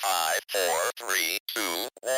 5, 4, 3, 2, 1.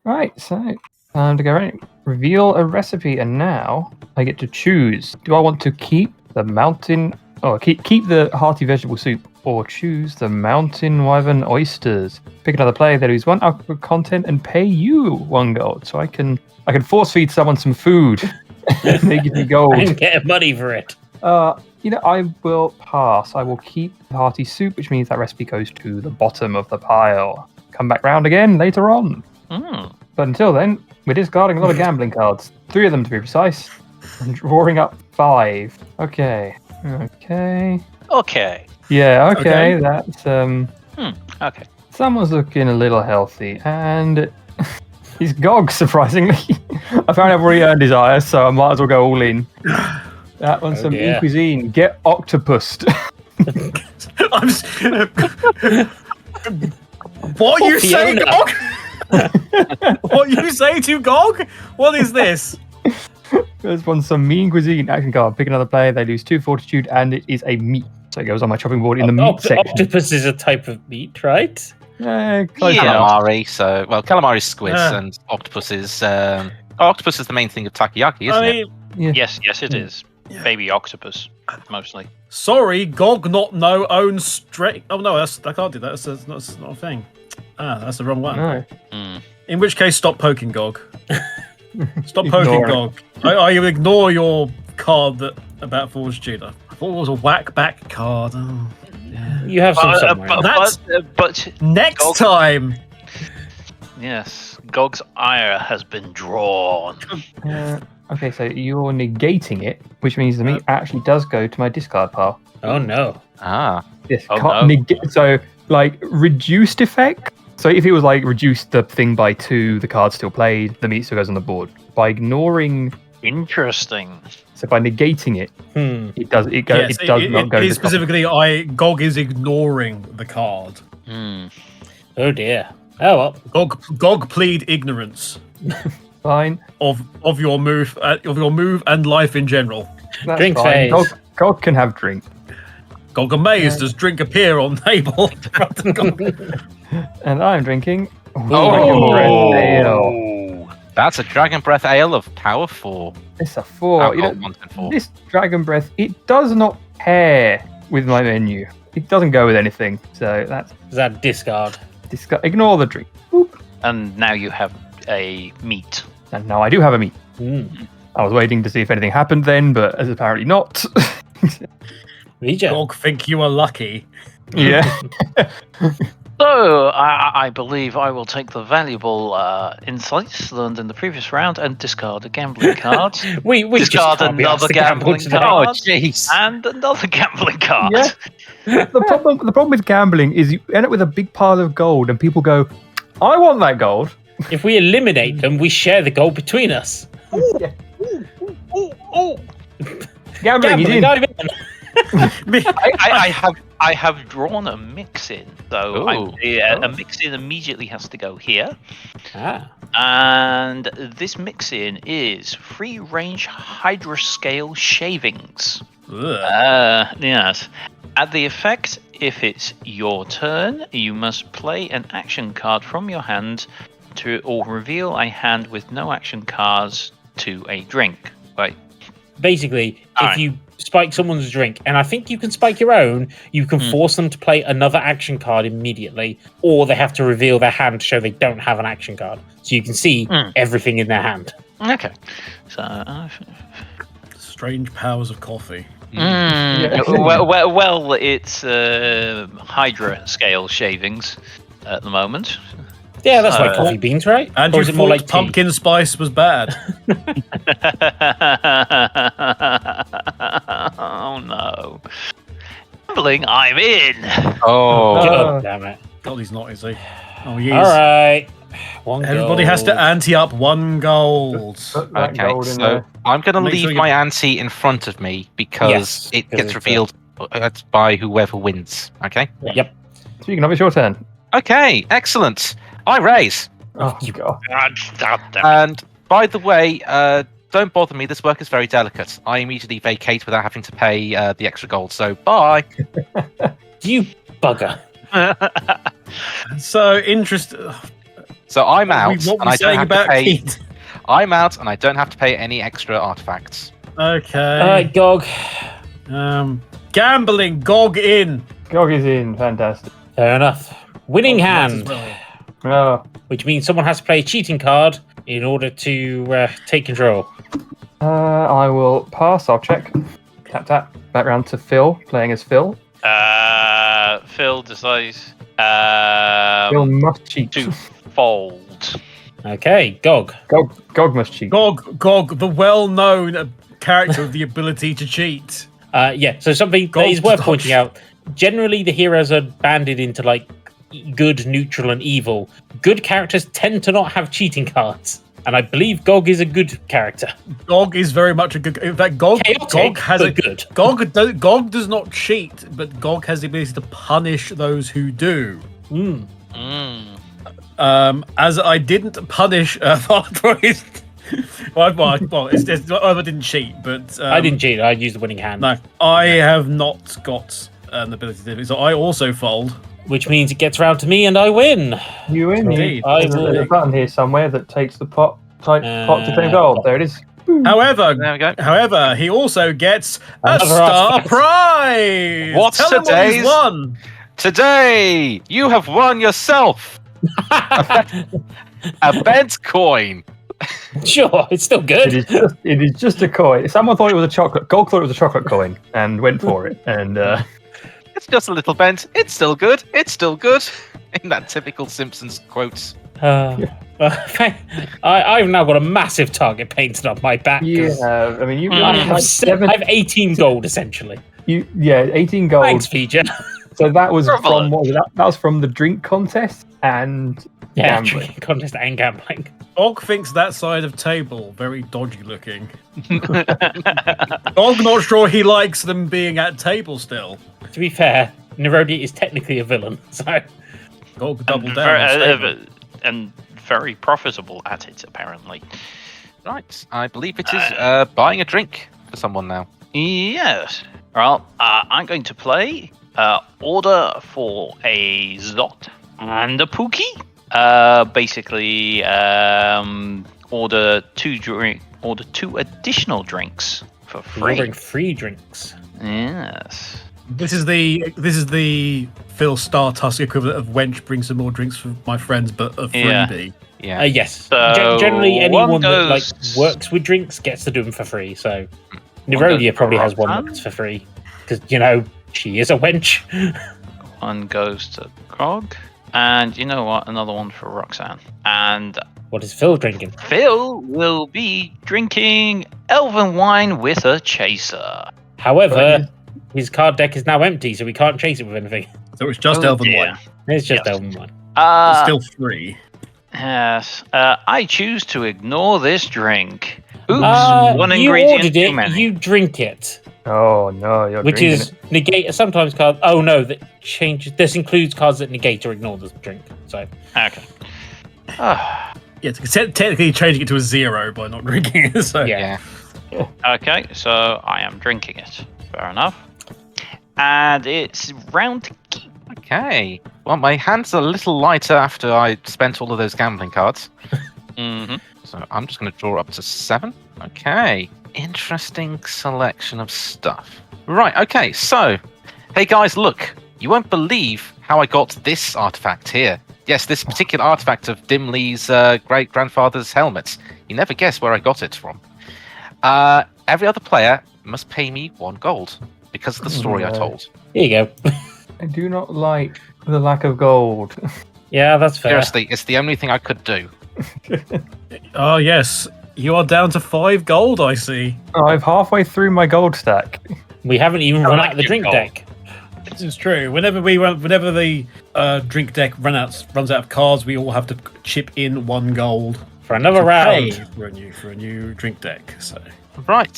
Right, so time to go right. Reveal a recipe, and now I get to choose. Do I want to keep the mountain, keep the hearty vegetable soup, or choose the mountain wyvern oysters? Pick another player that is 1 alcohol content and pay you 1 gold. So I can force feed someone some food and they give me gold. And get money for it. I will pass. I will keep the hearty soup, which means that recipe goes to the bottom of the pile. Come back round again later on. But until then, we're discarding a lot of gambling cards. 3 of them to be precise. And drawing up 5. Okay. Okay. Yeah, okay. That's Okay. Someone's looking a little healthy, and he's Gog, surprisingly. I found I've already earned his ire, so I might as well go all in. That one's some mean cuisine. Get Octopussed. What you say, Gog? What you say to Gog? What is this? This one's some mean cuisine. Action card. Pick another player. They lose 2 fortitude, and it is a meat. So it goes on my chopping board in the meat section. Octopus is a type of meat, right? Close enough. Calamari. So, well, calamari is squids, and octopus is. Octopus is the main thing of takoyaki, isn't it? Yeah. Yes, it is. Yeah. Baby octopus, mostly. Sorry, Gog not know owns straight. Oh no, I can't do that. That's not a thing. That's the wrong one. No. In which case, stop poking Gog. Stop poking Gog. I ignore your card about Fortitude. I thought it was a whack back card. Oh, yeah. You have some somewhere. But Next time. Yes, Gog's ire has been drawn. Okay, so you're negating it, which means the meat actually does go to my discard pile. Oh no. Yes. Oh, no. So, like, reduced effect. So if it was like reduce the thing by 2, the card's still played, the meat still goes on the board. By ignoring, Interesting. so by negating it, it does not go. It to the specifically, Gog is ignoring the card. Oh dear. Oh well. Gog plead ignorance Fine. of your move and life in general. That's Drink fine. phase. Gog can have drink. Gog amazed does drink appear on table. And I'm drinking. That's a Dragon Breath Ale of Power 4. It's a 4. This Dragon Breath, it does not pair with my menu. It doesn't go with anything. So that's Is that discard? ignore the drink. Boop. And now you have a meat. And now I do have a meat. I was waiting to see if anything happened then, but as apparently not. Gog think you are lucky. Yeah. So, I believe I will take the valuable insights learned in the previous round and discard a gambling card. we discard just another gambling today. card. Oh, jeez. And another gambling card. Yeah. The problem with gambling is you end up with a big pile of gold and people go, I want that gold. If we eliminate them, we share the gold between us. Yeah. Oh. Gambling is in. dive in. I have drawn a mix-in. So a mix-in immediately has to go here. And this mix-in is free-range hydroscale shavings. Yes. At the effect, if it's your turn, you must play an action card from your hand or reveal a hand with no action cards to a drink. Right. Basically, if you spike someone's drink, and I think you can spike your own, you can force them to play another action card immediately, or they have to reveal their hand to show they don't have an action card. So you can see everything in their hand. Okay. So, Strange powers of coffee. Well, it's Hydra scale shavings at the moment. Yeah, that's like coffee beans, right? And or you is it more thought like pumpkin spice was bad. Oh no. Gambling, I'm in. God damn it. God, he's not, is he? Oh, he is. All right. One Everybody gold. has to ante up 1 gold. Okay, so I'm going to Make leave sure my ante in front of me because it gets revealed by whoever wins. Okay? Yep. Speaking of, it's your turn. Okay, excellent. I raise. Oh, God. And by the way, don't bother me. This work is very delicate. I immediately vacate without having to pay the extra gold. So bye. You bugger. So interesting. So I'm out, and I don't have to pay. Keith? I'm out, and I don't have to pay any extra artifacts. Okay. All right, Gog. Gambling. Gog in. Gog is in. Fantastic. Fair enough. Winning Gog hand, as well. which means someone has to play a cheating card in order to take control. I will pass. I'll check. Tap, tap. Back round to Phil, playing as Phil. Phil decides Phil must cheat. to fold. Okay, Gog. Gog must cheat. Gog, the well-known character with the ability to cheat. Yeah, so something that is worth pointing out. Generally, the heroes are banded into like good, neutral, and evil. Good characters tend to not have cheating cards. And I believe Gog is a good character. Gog is very much a good. In fact, Gog has a good. Gog does not cheat, but Gog has the ability to punish those who do. As I didn't punish Fartroy. Well, it's not, I didn't cheat, but I didn't cheat. I used the winning hand. No, I have not got an ability to do it, so I also fold. Which means it gets round to me and I win. You win. Indeed. There's a button here somewhere that takes the pot to 10 gold. There it is. However, There we go. However, he also gets a Another star artifact. prize. What's Tell him what he's today's- won. Today, you have won yourself a bent coin. Sure, it's still good. It is just a coin. Someone thought it was a chocolate. Gold thought it was a chocolate coin and went for it. And It's just a little bent. It's still good. It's still good. In that typical Simpsons quote. I've now got a massive target painted on my back. 'Cause I mean, you I have, seven. I have 18 gold essentially. 18 gold. Thanks, feature. So that was Bravo. from what was that? That was from the drink contest and Yeah, gambling. drinking contest and gambling. Og thinks that side of table very dodgy looking. Og not sure he likes them being at table still. To be fair, Nerodia is technically a villain, so Og double and, down. very, and stable. and very profitable at it, apparently. Right. I believe it is buying a drink for someone now. Yes. Well, I'm going to play order for a Zot and a Pookie. Basically, order two additional drinks for we're free. ordering free drinks. Yes. This is the Phil Startusk equivalent of Wench brings some more drinks for my friends, but a Yeah. freebie. Yeah. Yes. So Generally, anyone one that goes- works with drinks gets to do them for free. So One Nerodia goes probably has for one Roxanne. that's for free because she is a wench. One goes to Grog. And you know what? Another one for Roxanne. And What is Phil drinking? Phil will be drinking elven wine with a chaser. However, his card deck is now empty, so we can't chase it with anything. So it's just Oh, Elven dear. Wine. It's just Yes. Elven wine. It's still free. Yes. I choose to ignore this drink. Oops, one you ingredient ordered too it, many. you drink it, oh no, you're which drinking is it. negate. Sometimes cards. Oh no, that changes. This includes cards that negate or ignore the drink. So Okay. Ah, Yeah, technically changing it to a 0 by not drinking it. So Yeah. Yeah. okay, so I am drinking it. Fair enough. And it's round to keep. Okay. Well, my hands are a little lighter after I spent all of those gambling cards. Mm-hmm. So I'm just going to draw up to 7. Okay. Interesting selection of stuff. Right, okay, so, hey guys, look. You won't believe how I got this artifact here. Yes, this particular artifact of Dimley's great-grandfather's helmet. You never guess where I got it from. Every other player must pay me 1 gold because of the story I No. told. here you go. I do not like the lack of gold. Yeah, that's fair. Seriously, it's the only thing I could do. Oh yes, you are down to 5 gold. I see. I'm halfway through my gold stack. We haven't even I run like out of the your drink gold. deck. This is true. Whenever the drink deck runs out of cards, we all have to chip in 1 gold For another to pay round. for a new drink deck. So Right.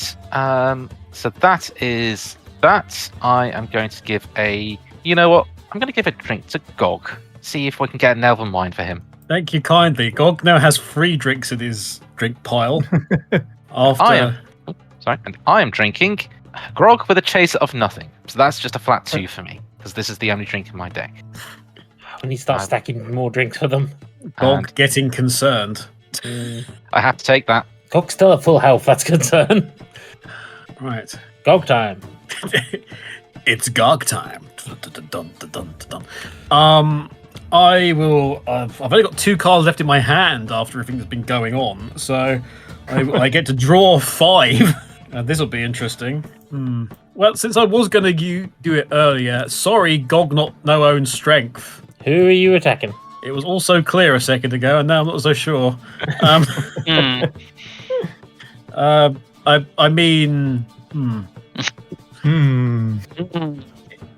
So that is that. I am going to give a. You know what? I'm going to give a drink to Gog. See if we can get an elven wine for him. thank you kindly. Gog now has 3 drinks in his drink pile. After I am. Sorry, and I am drinking grog with a chaser of nothing. So that's just a flat 2 for me because this is the only drink in my deck. We need to start stacking more drinks for them. Gog And getting concerned. I have to take that. Gog's still at full health, that's concern. Right. Gog time. It's Gog time. I will. I've only got 2 cards left in my hand after everything that's been going on, so I get to draw 5. This will be interesting. Well, since I was going to do it earlier, sorry, Gog not no own strength. Who are you attacking? It was also clear a second ago, and now I'm not so sure. Mm. I mean, Hmm.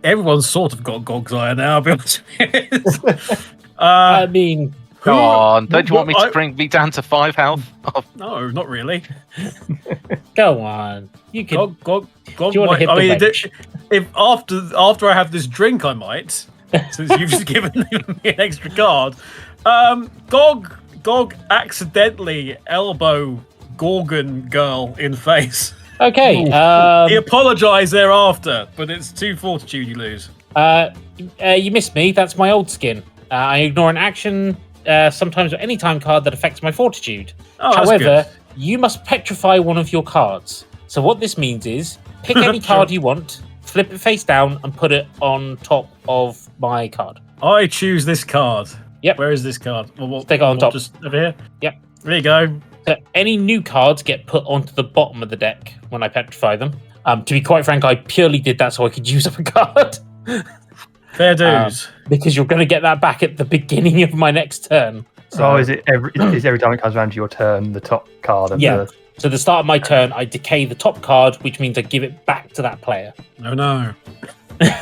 everyone's sort of got Gog's eye now, I'll be honest with you. I mean, Come on, don't you want me to bring me down to 5 health? Oh, No, not really. go on. You can. Gog Do you want to hit the bench? if after I have this drink, I might. Since you've just given me an extra card. Gog accidentally elbow Gorgon girl in face. Okay. He apologised thereafter, but it's 2 fortitude you lose. You missed me. That's my old skin. I ignore an action, sometimes or any time card that affects my fortitude. Oh, that's However, good. you must petrify one of your cards. So what this means is, pick any card you want, flip it face down, and put it on top of my card. I choose this card. Yep. Where is this card? Stick it on top. Just over here? Yep. There you go. So any new cards get put onto the bottom of the deck when I petrify them. To be quite frank, I purely did that so I could use up a card. Fair dues. Because you're going to get that back at the beginning of my next turn. So is it every time it comes around to your turn, the top card of Yeah. the... So the start of my turn, I decay the top card, which means I give it back to that player. Oh no.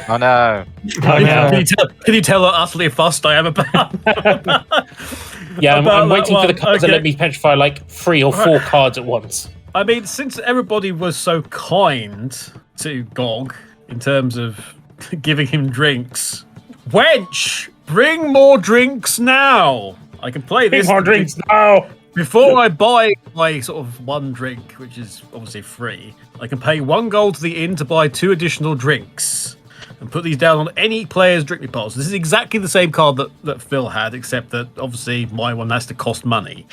oh no. Oh, no. Can you tell how utterly fussed I am about? Yeah, About I'm waiting that for the one, cards that okay. let me petrify like 3 or 4 cards at once. I mean, since everybody was so kind to Gog in terms of giving him drinks, wench, bring more drinks now. I can play this. More drinks now. Before I buy my sort of 1 drink, which is obviously free, I can pay 1 gold to the inn to buy 2 additional drinks and put these down on any player's drinking pile. So this is exactly the same card that Phil had, except that obviously my one has to cost money.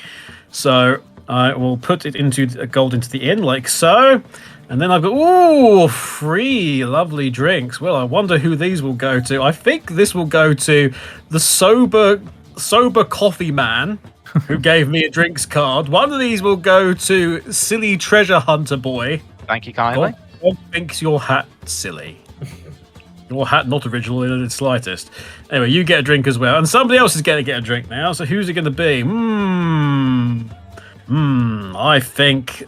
So I will put it into a gold into the inn, like so. And then I've got, free lovely drinks. Well, I wonder who these will go to. I think this will go to the sober coffee man, who gave me a drinks card. One of these will go to silly treasure hunter boy. Thank you kindly. God thinks your hat silly. Your hat not original in the slightest. Anyway, you get a drink as well. And somebody else is going to get a drink now. So who's it going to be? I think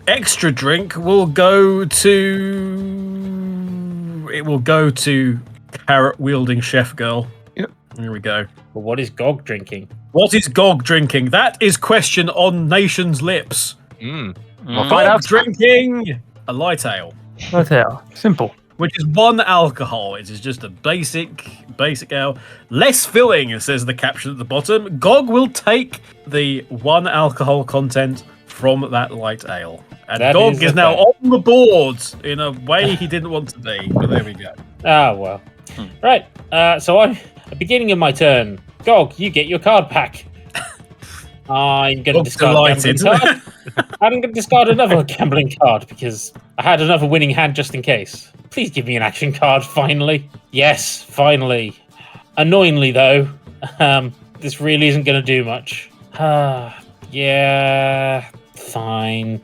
extra drink will go to... It will go to carrot-wielding chef girl. Yep. Here we go. But what is Gog drinking? What is Gog drinking? That is question on nation's lips. We'll Gog find out. drinking a light ale, Right there. Simple. which is 1 alcohol. It is just a basic ale. Less filling, says the caption at the bottom. Gog will take the 1 alcohol content from that light ale. And That Gog is is a now fact. on the board in a way he didn't want to be. But there we go. Ah, well. Right. So I'm at the beginning of my turn. Gog, you get your card back. I'm going to Gog's discard a gambling delighted. card. I'm going to discard another gambling card because I had another winning hand just in case. Please give me an action card, finally. Yes, finally. Annoyingly, though, this really isn't going to do much. Yeah, fine.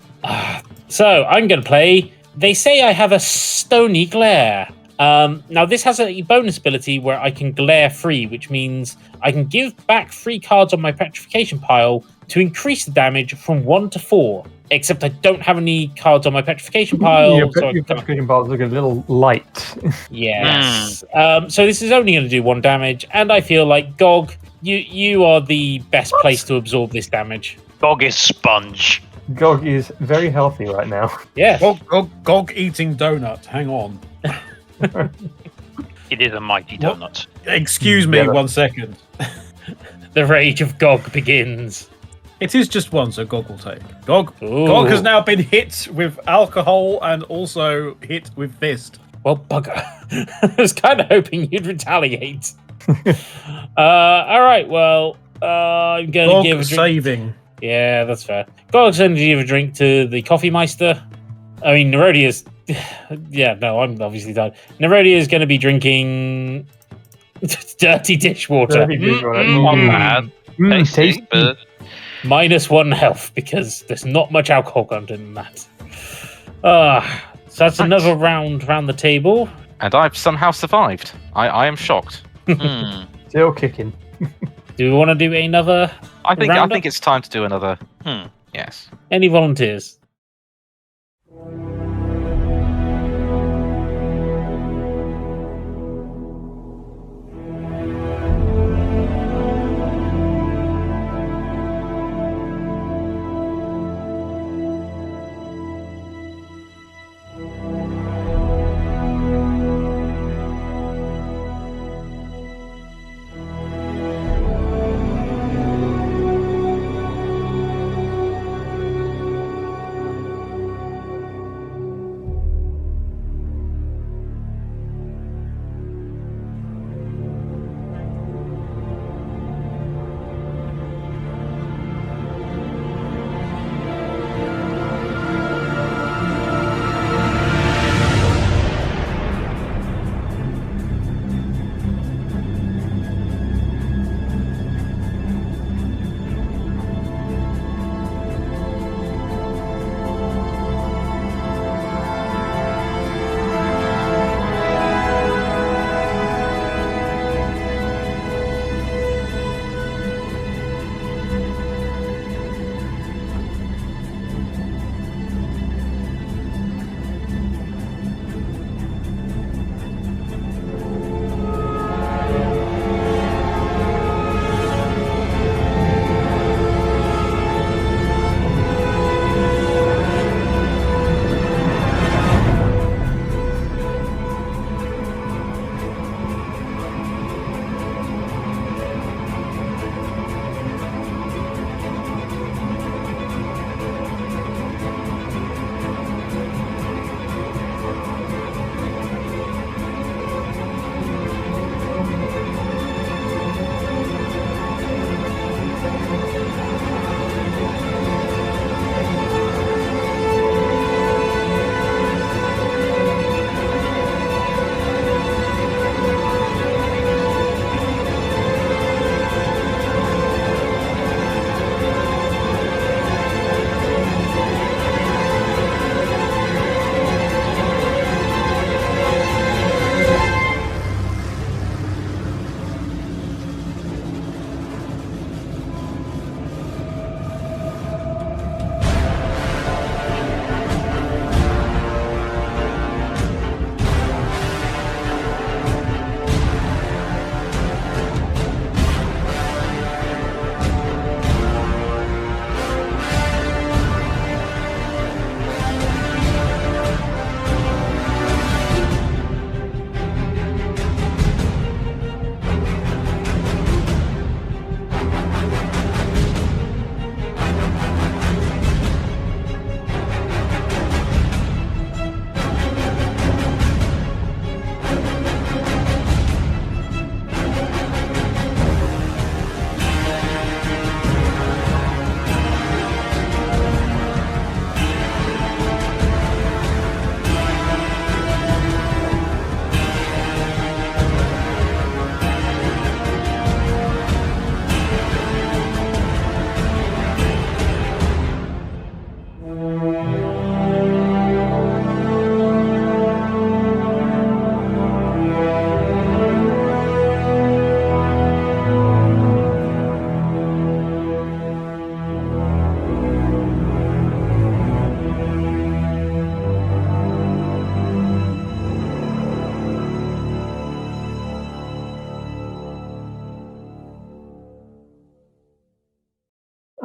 So I'm going to play They Say I Have a Stony Glare. Now, this has a bonus ability where I can glare free, which means I can give back 3 cards on my petrification pile to increase the damage from 1 to 4. Except I don't have any cards on my petrification pile. Your so I can't- petrification piles look a little light. Yes. So this is only going to do 1 damage, and I feel like Gog, you are the best place to absorb this damage. Gog is sponge. Gog is very healthy right now. Yes. Gog eating donut. Hang on. It is a mighty What? donut. Excuse me Yeah. 1 second. The rage of Gog begins. It is just 1, so Gog will take. Gog Ooh. has now been hit with alcohol and also hit with fist. Well, bugger. I was kind of hoping you'd retaliate. All right, well, I'm going to Gog give a drink. saving. Yeah, that's fair. Gog's going to give a drink to the coffee meister. I mean, Nerodia's... Yeah, no, I'm obviously done. Nerodia is going to be drinking dirty dishwater. Dirty dishwater. Not bad. Tasty, Tasty. but -1 health because there's not much alcohol content in that. So that's another round the table. And I've somehow survived. I am shocked. Still kicking. Do we want to do another? I think Roundup? it's time to do another. Hmm. Yes. Any volunteers?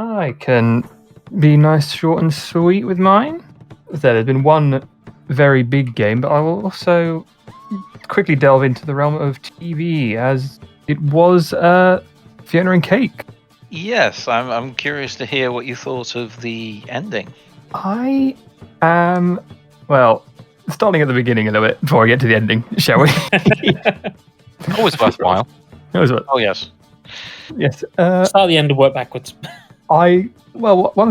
I can be nice, short, and sweet with mine. There's been one very big game, but I will also quickly delve into the realm of TV, as it was Fiona Cake. Yes, I'm curious to hear what you thought of the ending. I am, well, starting at the beginning a little bit before I get to the ending, shall we? Always worthwhile. Oh, yes. Yes. Start at the end and work backwards. One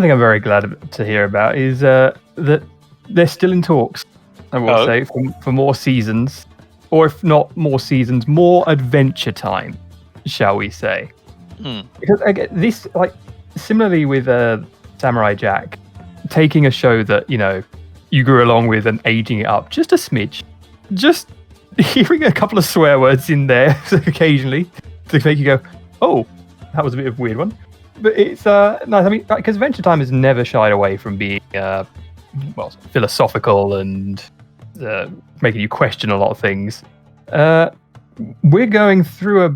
thing I'm very glad to hear about is that they're still in talks, I will say, for more seasons, or if not more seasons, more adventure time, shall we say. Because again, this, like, similarly with Samurai Jack, taking a show that, you grew along with and aging it up just a smidge, just hearing a couple of swear words in there occasionally to make you go, oh, that was a bit of a weird one. But it's nice. I mean, because Adventure Time has never shied away from being, philosophical and making you question a lot of things. We're going through a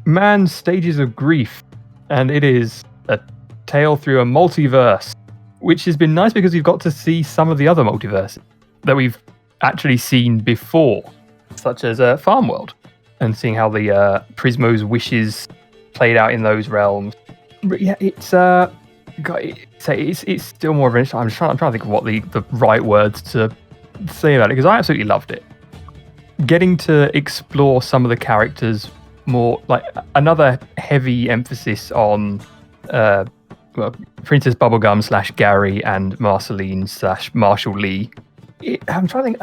man's stages of grief, and it is a tale through a multiverse, which has been nice because we've got to see some of the other multiverses that we've actually seen before, such as Farm World, and seeing how the Prismo's wishes played out in those realms. But yeah, it's still more adventure. I'm trying to think of what the right words to say about it, because I absolutely loved it. Getting to explore some of the characters more, like another heavy emphasis on Princess Bubblegum / Gary and Marceline / Marshall Lee. I'm trying to think.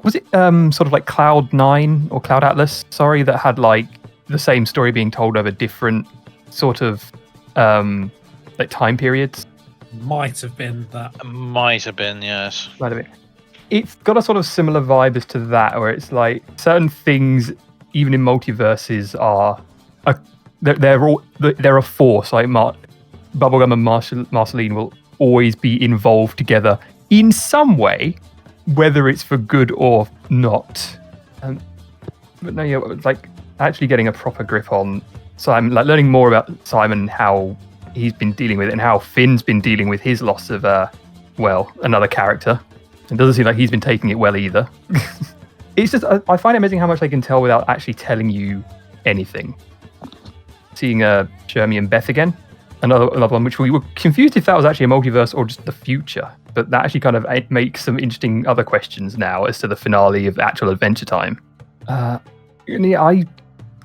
Was it sort of like Cloud 9 or Cloud Atlas? Sorry, that had like the same story being told over different sort of like time periods. Might have been that. Might have been, yes. Might have been. It's got a sort of similar vibe as to that, where it's like certain things, even in multiverses, are they're a force. Like Bubblegum and Marceline will always be involved together in some way, whether it's for good or not. But no, yeah, like actually getting a proper grip on Simon, like learning more about Simon, how he's been dealing with it, and how Finn's been dealing with his loss of, another character. It doesn't seem like he's been taking it well either. It's just, I find it amazing how much they can tell without actually telling you anything. Seeing Jeremy and Beth again, another one which we were confused if that was actually a multiverse or just the future. But that actually kind of makes some interesting other questions now as to the finale of actual Adventure Time. Yeah,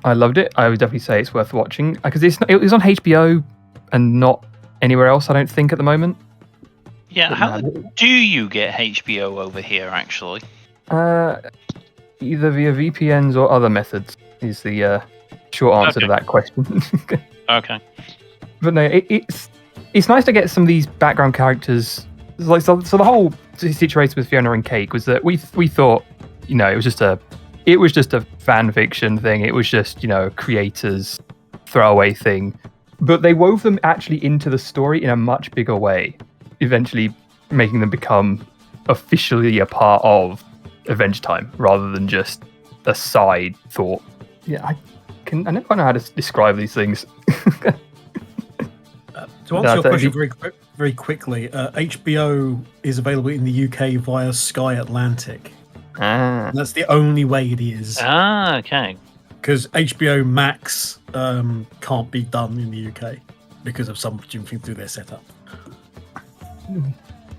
I loved it. I would definitely say it's worth watching because it was on HBO and not anywhere else, I don't think, at the moment. Yeah, how do you get HBO over here, actually? Either via VPNs or other methods is the short answer to that question. Okay. But no, it's nice to get some of these background characters. Like so the whole situation with Fiona and Cake was that we thought, it was just a fan fiction thing. It was just, creators throwaway thing. But they wove them actually into the story in a much bigger way, eventually making them become officially a part of Adventure Time rather than just a side thought. Yeah, I never quite know how to describe these things. To answer your question very quickly, HBO is available in the UK via Sky Atlantic. And that's the only way it is. Okay. Because HBO Max can't be done in the UK because of something through their setup.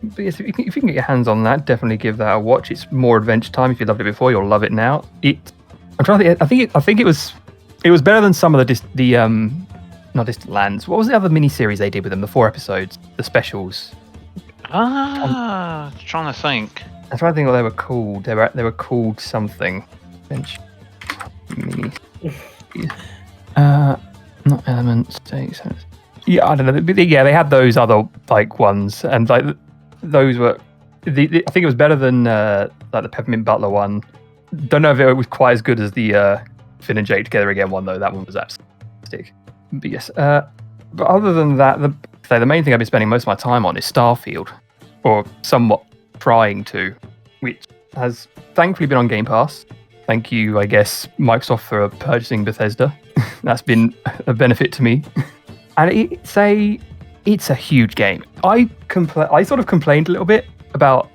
But yes, if you can get your hands on that, definitely give that a watch. It's more Adventure Time. If you loved it before, you'll love it now. I'm trying to think. I think it was better than some of the not Distant Lands. What was the other miniseries they did with them? The 4 episodes, the specials. Trying to think. I'm trying to think what they were called. They were called something. Not Elements. Yeah, I don't know. Yeah, they had those other like ones, and like those were. I think it was better than like the Peppermint Butler one. Don't know if it was quite as good as the Finn and Jake Together Again one though. That one was absolutely. But yes. But other than that, the main thing I've been spending most of my time on is Starfield, or somewhat trying to, which has thankfully been on Game Pass. Thank you, I guess, Microsoft, for purchasing Bethesda. That's been a benefit to me. and it's a huge game. I sort of complained a little bit about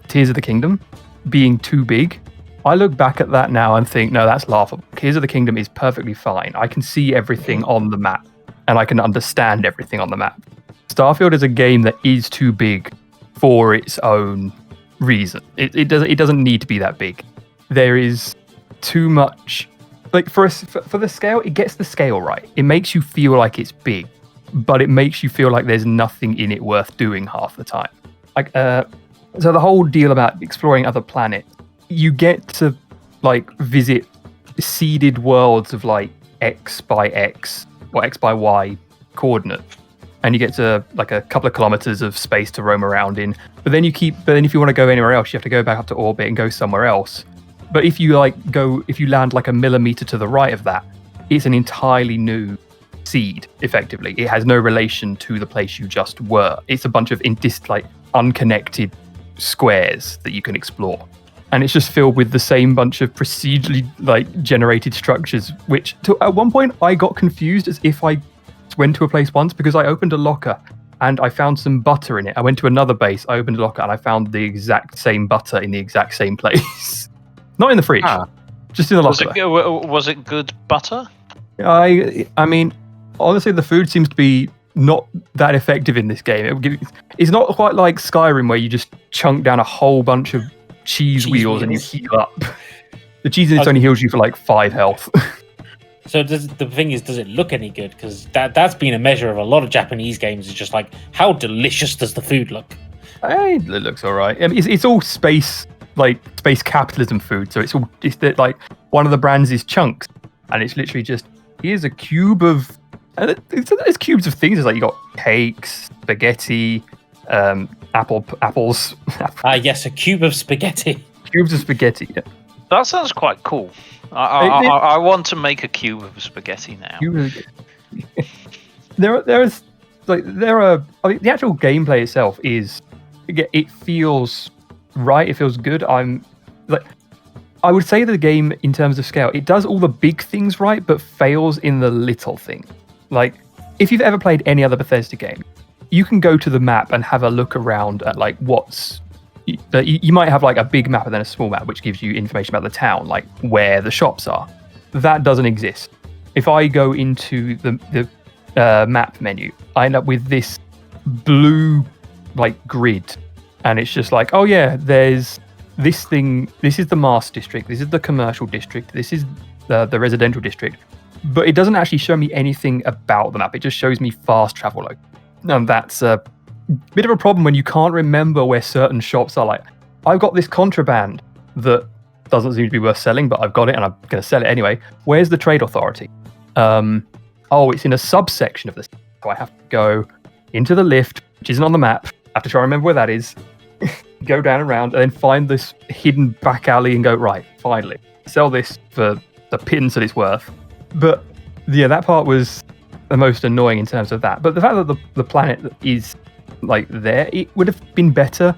Tears of the Kingdom being too big. I look back at that now and think, no, that's laughable. Tears of the Kingdom is perfectly fine. I can see everything on the map, and I can understand everything on the map. Starfield is a game that is too big for its own reason. It doesn't need to be that big. There is too much. Like for the scale, it gets the scale right. It makes you feel like it's big, but it makes you feel like there's nothing in it worth doing half the time. Like so the whole deal about exploring other planets, you get to like visit seeded worlds of like X by X or X by Y coordinates, and you get to like a couple of kilometers of space to roam around in. But then if you want to go anywhere else, you have to go back up to orbit and go somewhere else. But if you land like a millimeter to the right of that, it's an entirely new seed. Effectively, it has no relation to the place you just were. It's a bunch of unconnected squares that you can explore, and it's just filled with the same bunch of procedurally generated structures. Which at one point I got confused as if I went to a place once because I opened a locker and I found some butter in it. I went to another base, I opened a locker and I found the exact same butter in the exact same place. Not in the fridge, just in the locker. Was it good butter? I mean, honestly, the food seems to be not that effective in this game. It's not quite like Skyrim where you just chunk down a whole bunch of cheese wheels and you heal up. The cheese in it only heals you for like 5 health. So the thing is, does it look any good? Because that's been a measure of a lot of Japanese games. Is just like, how delicious does the food look? It looks all right. I mean, it's all space capitalism food. So it's one of the brands is Chunks, and it's literally just here's a cube of. There's cubes of things. It's like you got cakes, spaghetti, apples. Yes, a cube of spaghetti. Cubes of spaghetti. Yeah. That sounds quite cool. I want to make a cube of spaghetti now. The actual gameplay itself it feels right. It feels good. I would say the game in terms of scale, it does all the big things right, but fails in the little things. Like, if you've ever played any other Bethesda game, you can go to the map and have a look around at like you might have like a big map and then a small map, which gives you information about the town, like where the shops are. That doesn't exist. If I go into the map menu, I end up with this blue grid, and it's just like, oh yeah, there's this thing. This is the mass district. This is the commercial district. This is the residential district. But it doesn't actually show me anything about the map. It just shows me fast travel. And that's a bit of a problem when you can't remember where certain shops are. Like, I've got this contraband that doesn't seem to be worth selling, but I've got it and I'm going to sell it anyway. Where's the trade authority? It's in a subsection of this. So I have to go into the lift, which isn't on the map. I have to try and remember where that is. Go down and around and then find this hidden back alley and go, right, finally, sell this for the pittance that it's worth. But yeah, that part was the most annoying in terms of that. But the fact that the planet is there, it would have been better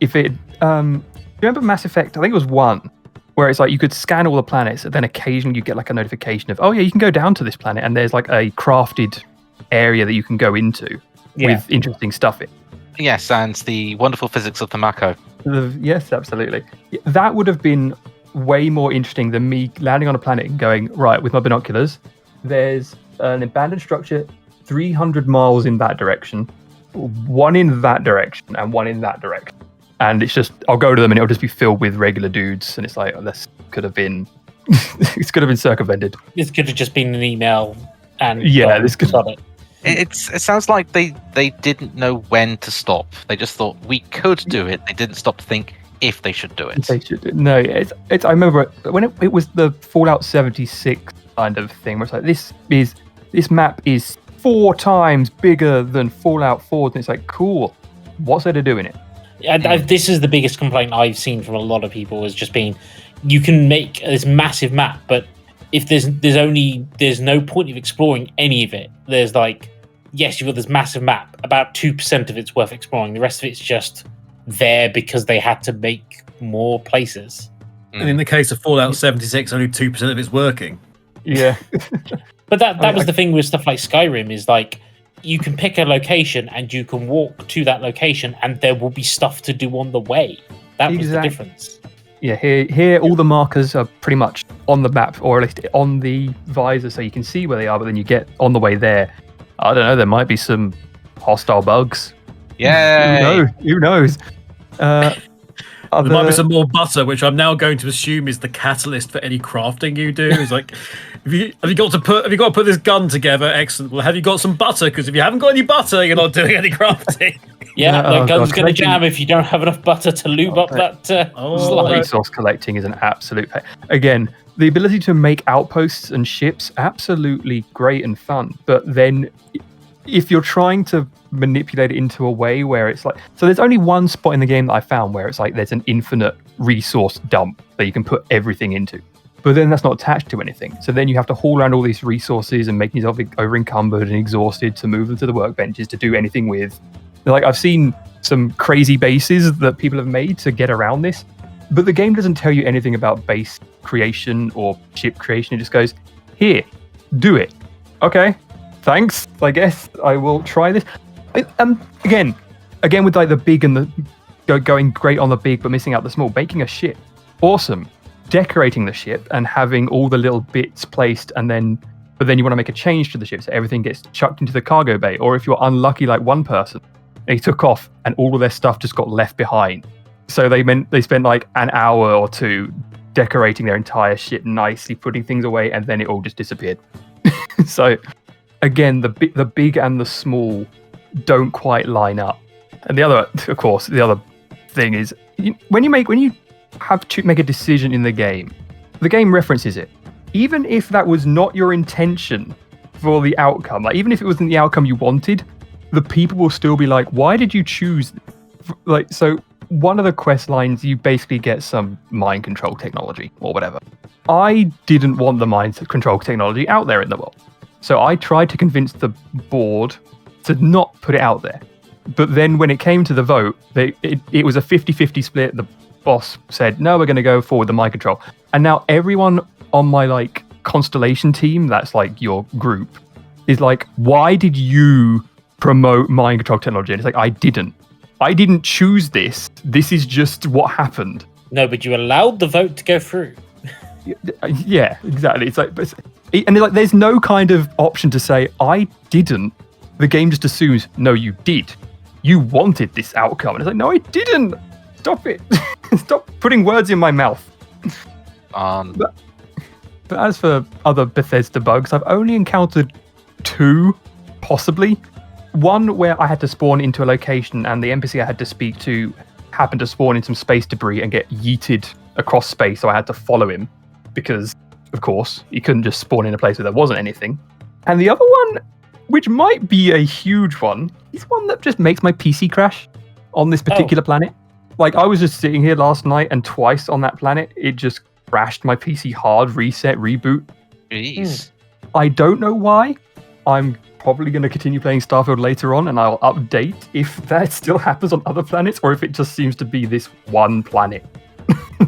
if it. Remember Mass Effect? I think it was 1, where it's like you could scan all the planets, and then occasionally you get like a notification of, oh yeah, you can go down to this planet, and there's like a crafted area that you can go into with interesting stuff in. Yes, and the wonderful physics of the Mako. Yes, absolutely. That would have been way more interesting than me landing on a planet and going, right, with my binoculars, there's an abandoned structure 300 miles in that direction, one in that direction, and one in that direction. And it's just, I'll go to them and it'll just be filled with regular dudes. And it's like, this could have been, this could have been circumvented. This could have just been an email and this could have it. It sounds like they didn't know when to stop. They just thought we could do it. They didn't stop to think if they should do it. They should. No, it's. I remember when it was the Fallout 76 kind of thing, where it's like this map is 4 times bigger than Fallout 4, and it's like, cool. What's there to do in it? This is the biggest complaint I've seen from a lot of people, is just being, you can make this massive map, but if there's no point of exploring any of it. There's like, yes, you've got this massive map, about 2% of it's worth exploring. The rest of it's just there because they had to make more places. And in the case of Fallout 76, only 2% of it's working. Yeah. But that was the thing with stuff like Skyrim, is like, you can pick a location and you can walk to that location, and there will be stuff to do on the way. That was the difference. Yeah, here all the markers are pretty much on the map, or at least on the visor, so you can see where they are. But then you get on the way there, I don't know, there might be some hostile bugs. Yay! Who knows? There might be some more butter, which I'm now going to assume is the catalyst for any crafting you do. It's like, have you got to put this gun together? Excellent. Well, have you got some butter? Because if you haven't got any butter, you're not doing any crafting. Yeah, that gun's going to jam if you don't have enough butter to lube up that slide. Resource collecting is an absolute pain. Again, the ability to make outposts and ships, absolutely great and fun. But then if you're trying to manipulate it into a way where it's like... So there's only one spot in the game that I found where it's like there's an infinite resource dump that you can put everything into. But then that's not attached to anything. So then you have to haul around all these resources and make yourself over-encumbered and exhausted to move them to the workbenches to do anything with. Like, I've seen some crazy bases that people have made to get around this, but the game doesn't tell you anything about base creation or ship creation. It just goes, here, do it. Okay, thanks. I guess I will try this. Again with like the big and the going great on the big, but missing out the small. Making a ship, awesome. Decorating the ship and having all the little bits placed, but then you want to make a change to the ship, so everything gets chucked into the cargo bay. Or if you're unlucky, like one person, they took off and all of their stuff just got left behind. So they spent like an hour or two decorating their entire ship nicely, putting things away, and then it all just disappeared. So again, the big and the small don't quite line up. And the other thing is when you have to make a decision in the game references it. Even if that was not your intention for the outcome, like even if it wasn't the outcome you wanted, the people will still be like, why did you choose? Like, so one of the quest lines, you basically get some mind control technology or whatever. I didn't want the mind control technology out there in the world. So I tried to convince the board to not put it out there. But then when it came to the vote, it was a 50-50 split. The boss said, no, we're going to go forward the mind control. And now everyone on my like Constellation team, that's like your group, is like, why did you promote mind control technology? And it's like, I didn't choose this. This is just what happened. No, but you allowed the vote to go through. Yeah, exactly. It's like, and like, there's no kind of option to say I didn't. The game just assumes, no, you did. You wanted this outcome, and it's like, no, I didn't. Stop it. Stop putting words in my mouth. But as for other Bethesda bugs, I've only encountered 2, possibly. One where I had to spawn into a location and the NPC I had to speak to happened to spawn in some space debris and get yeeted across space, so I had to follow him because, of course, he couldn't just spawn in a place where there wasn't anything. And the other one, which might be a huge one, is one that just makes my PC crash on this particular planet. Like, I was just sitting here last night and twice on that planet, it just crashed my PC hard, reset, reboot. Jeez. I don't know why. I'm probably going to continue playing Starfield later on, and I'll update if that still happens on other planets, or if it just seems to be this one planet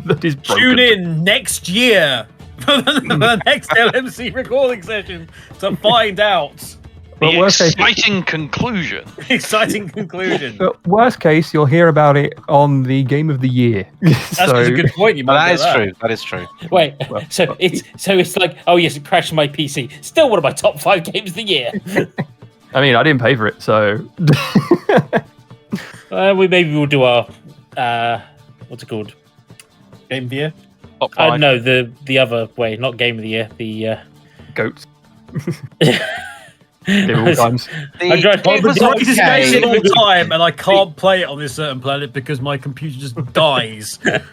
that is broken. Tune in next year for the next LMC recording session to find out. The exciting conclusion. Exciting conclusion. But worst case, you'll hear about it on the Game of the Year. That's a good point. You might That is true. Wait, so it's like, oh yes, it crashed my PC. Still one of my top 5 games of the year. I mean, I didn't pay for it, so. Maybe we'll do our what's it called? Game of the Year. No, the other way, not Game of the Year. The goats. Times. I tried the greatest game of all time, and I can't play it on this certain planet because my computer just dies. And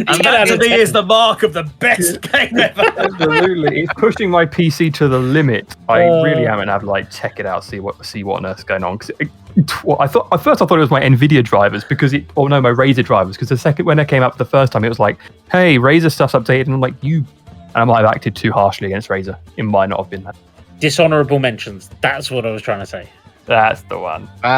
that to me is the mark of the best game ever. Absolutely, it's pushing my PC to the limit. I really am, and have like check it out, see what on earth's going on. Because I thought at first it was my Nvidia drivers my Razer drivers. Because the second when it came up the first time, it was like, hey, Razer stuff's updated, and I'm like, and I might have acted too harshly against Razer. It might not have been that. Dishonorable mentions. That's what I was trying to say. That's the one. I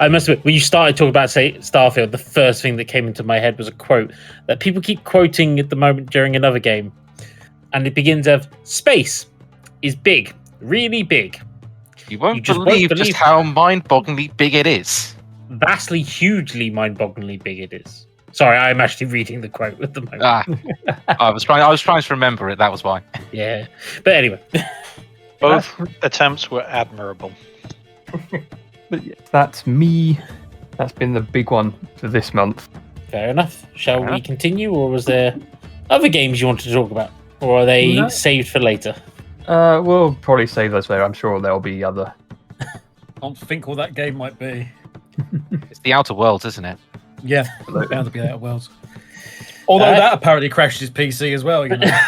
must admit, when you started talking about, say, Starfield, the first thing that came into my head was a quote that people keep quoting at the moment during another game. And it begins of, space is big, really big. You won't just won't believe believe just how mind-bogglingly big it is. Vastly, hugely, mind-bogglingly big it is. Sorry, I'm actually reading the quote at the moment. I was trying to remember it. That was why. Yeah, but anyway, Both attempts were admirable. But yeah, that's me. That's been the big one for this month. fair enough. Shall we continue, or was there other games you wanted to talk about, or are they No. saved for later? We'll probably save those later. I'm sure there'll be other. Can't think what that game might be. It's the Outer Worlds, isn't it? Yeah, bound to be Outer Worlds. Although that apparently crashed his PC as well, you know.